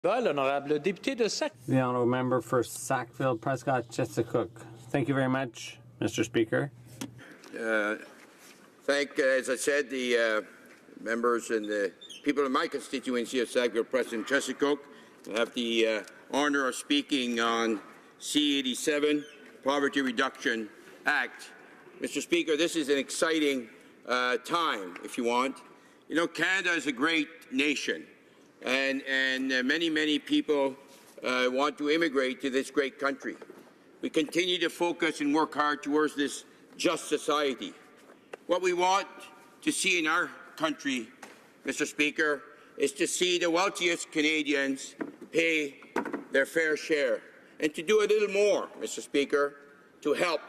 L'honorable député de Sac. The honourable member for Sackville Prescott Chesapeake. Thank you very much, Mr. Speaker. As I said, the members and the people in my constituency of Sackville Prescott Chesapeake have the honour of speaking on C-87, Poverty Reduction Act. Mr. Speaker, this is an exciting time, if you want. You know, Canada is a great nation. And many people want to immigrate to this great country. We continue to focus and work hard towards this just society. What we want to see in our country, Mr. Speaker, is to see the wealthiest Canadians pay their fair share and to do a little more, Mr. Speaker, to help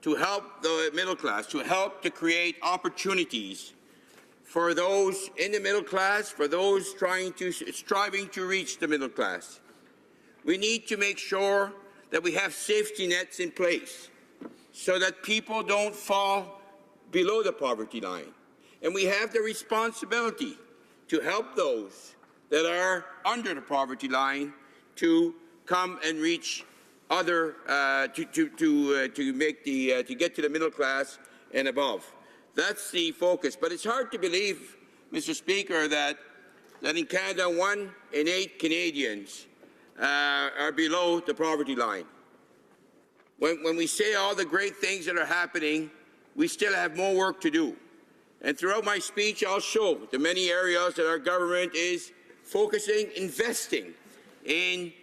the middle class, to help to create opportunities for those in the middle class, for those striving to reach the middle class. We need to make sure that we have safety nets in place so that people don't fall below the poverty line. And we have the responsibility to help those that are under the poverty line to come and reach to get to the middle class and above. That's the focus. But it's hard to believe, Mr. Speaker, that in Canada, 1 in 8 Canadians are below the poverty line. When we say all the great things that are happening, we still have more work to do. And throughout my speech, I'll show the many areas that our government is focusing, investing in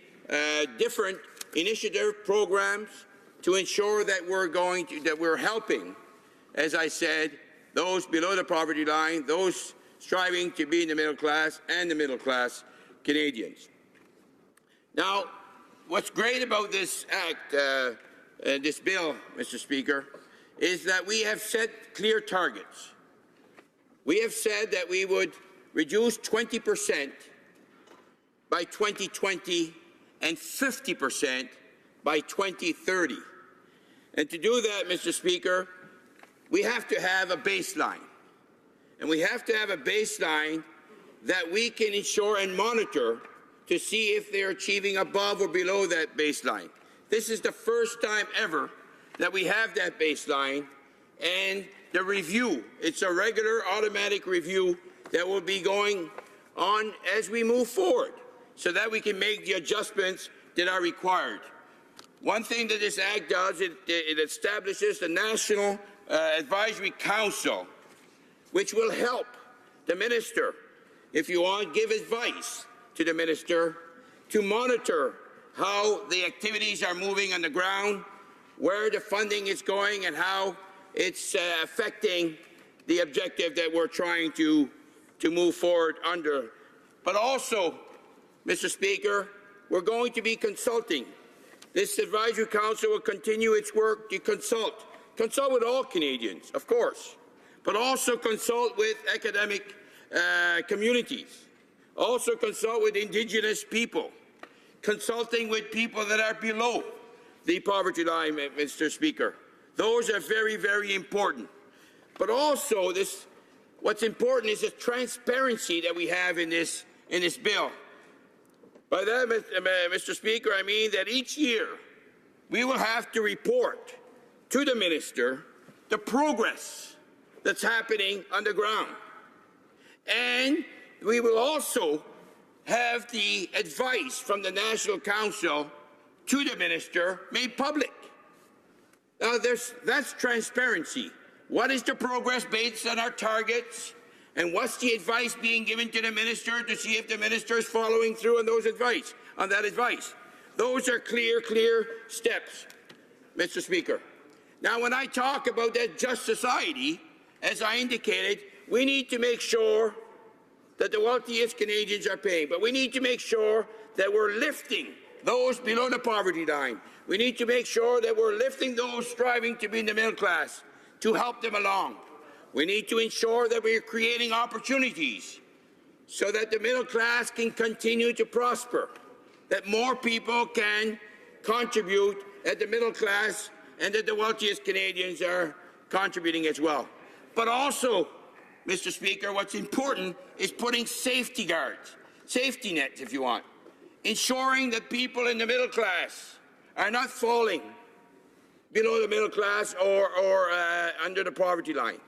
different initiative programs to ensure that we're helping, as I said, those below the poverty line, those striving to be in the middle class and the middle class Canadians. Now, what's great about this act, this bill, Mr. Speaker, is that we have set clear targets. We have said that we would reduce 20% by 2020 and 50% by 2030. And to do that, Mr. Speaker, we have to have a baseline. And we have to have a baseline that we can ensure and monitor to see if they're achieving above or below that baseline. This is the first time ever that we have that baseline, and the review, it's a regular automatic review that will be going on as we move forward so that we can make the adjustments that are required. One thing that this Act does, it establishes the National Advisory Council, which will help the minister, if you want, give advice to the minister to monitor how the activities are moving on the ground, where the funding is going, and how it's affecting the objective that we're trying to move forward under. But also, Mr. Speaker, we're going to be consulting. This Advisory Council will continue its work to consult with all Canadians, of course, but also consult with academic communities, also consult with Indigenous people, consulting with people that are below the poverty line, Mr. Speaker. Those are very, very important. But also, what's important is the transparency that we have in this bill. By that, Mr. Speaker, I mean that each year we will have to report to the minister the progress that's happening on the ground. And we will also have the advice from the National Council to the minister made public. Now, that's transparency. What is the progress based on our targets? And what's the advice being given to the minister to see if the minister is following through on that advice? Those are clear steps, Mr. Speaker. Now, when I talk about that just society, as I indicated, we need to make sure that the wealthiest Canadians are paying, but we need to make sure that we're lifting those below the poverty line. We need to make sure that we're lifting those striving to be in the middle class to help them along. We need to ensure that we're creating opportunities so that the middle class can continue to prosper, that more people can contribute at the middle class, and that the wealthiest Canadians are contributing as well. But also, Mr. Speaker, what's important is putting safety guards, safety nets, if you want, ensuring that people in the middle class are not falling below the middle class or under the poverty line.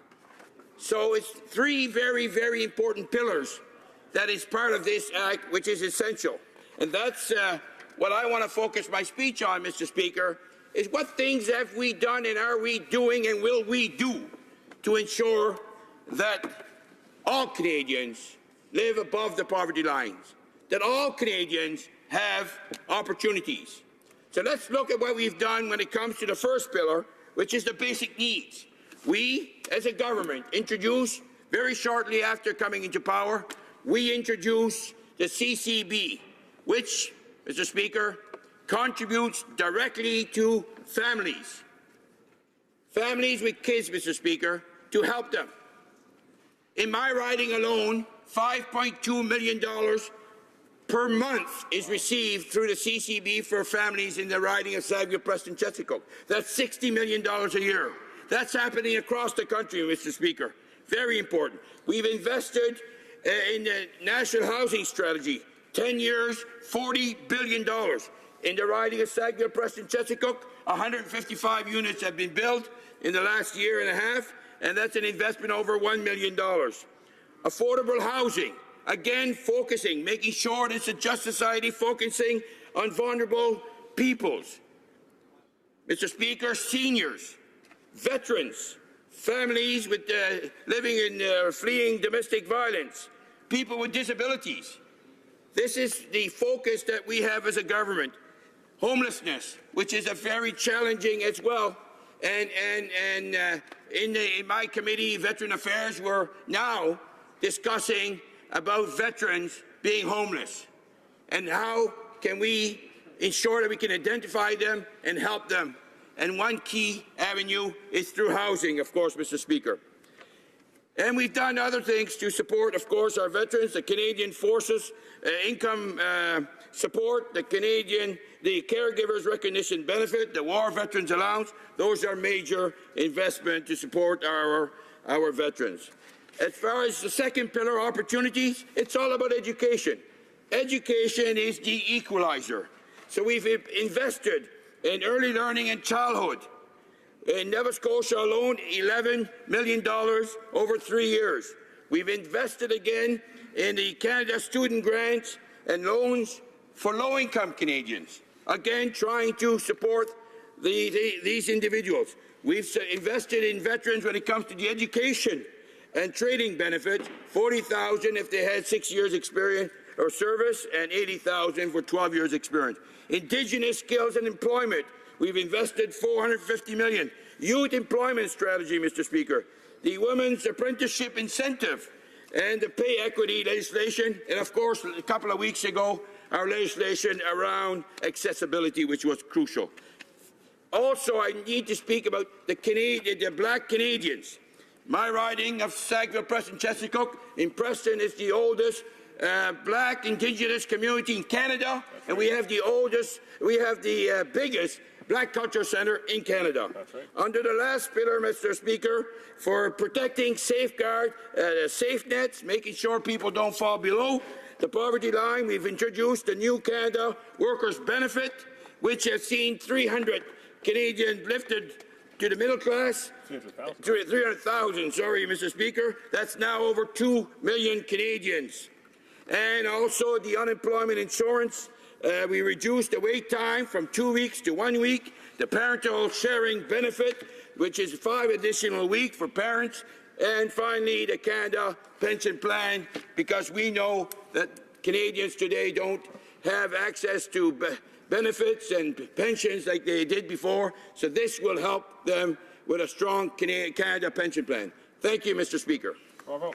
So it's three very, very important pillars that is part of this act, which is essential. And that's what I want to focus my speech on, Mr. Speaker, is what things have we done and are we doing and will we do to ensure that all Canadians live above the poverty lines, that all Canadians have opportunities. So let's look at what we've done when it comes to the first pillar, which is the basic needs. We, as a government, introduced, very shortly after coming into power, we introduced the CCB, which, Mr. Speaker, contributes directly to families. Families with kids, Mr. Speaker, to help them. In my riding alone, $5.2 million per month is received through the CCB for families in the riding of Sackville, Preston, Chesapeake. That's $60 million a year. That's happening across the country, Mr. Speaker. Very important. We've invested in the National Housing Strategy, 10 years, $40 billion. In the riding of Sackville, Preston, Chesapeake, 155 units have been built in the last year and a half, and that's an investment over $1 million. Affordable housing, again focusing, making sure it's a just society, focusing on vulnerable peoples. Mr. Speaker, seniors, veterans, families with living in fleeing domestic violence, people with disabilities. This is the focus that we have as a government. Homelessness, which is a very challenging as well. And in my committee, Veteran Affairs, we're now discussing about veterans being homeless and how can we ensure that we can identify them and help them. And one key avenue is through housing, of course, Mr. Speaker. And we've done other things to support, of course, our veterans, the Canadian Forces, income support, the Caregivers Recognition Benefit, the War Veterans Allowance. Those are major investments to support our veterans. As far as the second pillar, opportunities, it's all about education. Education is the equalizer. So we've invested in early learning and childhood. In Nova Scotia alone, $11 million over 3 years. We've invested again in the Canada Student Grants and loans for low-income Canadians, again trying to support these individuals. We've invested in veterans when it comes to the education and training benefit, $40,000 if they had 6 years experience or service, and $80,000 for 12 years experience. Indigenous skills and employment, we've invested $450 million. Youth employment strategy, Mr. Speaker. The Women's Apprenticeship Incentive and the pay equity legislation. And of course, a couple of weeks ago, our legislation around accessibility, which was crucial. Also, I need to speak about the Black Canadians. My riding of Sackville, Preston, Chesapeake. In Preston is the oldest Black Indigenous community in Canada, and we have the biggest Black Culture Centre in Canada. Right. Under the last pillar, Mr. Speaker, for protecting, safeguard, safe nets, making sure people don't fall below the poverty line, we've introduced the new Canada Workers' Benefit, which has seen 300 Canadians lifted to the middle class. 300,000, sorry, Mr. Speaker. That's now over 2 million Canadians. And also the unemployment insurance. We reduced the wait time from 2 weeks to 1 week. The parental sharing benefit, which is 5 additional weeks for parents. And finally, the Canada Pension Plan, because we know that Canadians today don't have access to benefits and pensions like they did before. So this will help them with a strong Canada Pension Plan. Thank you, Mr. Speaker. Bravo.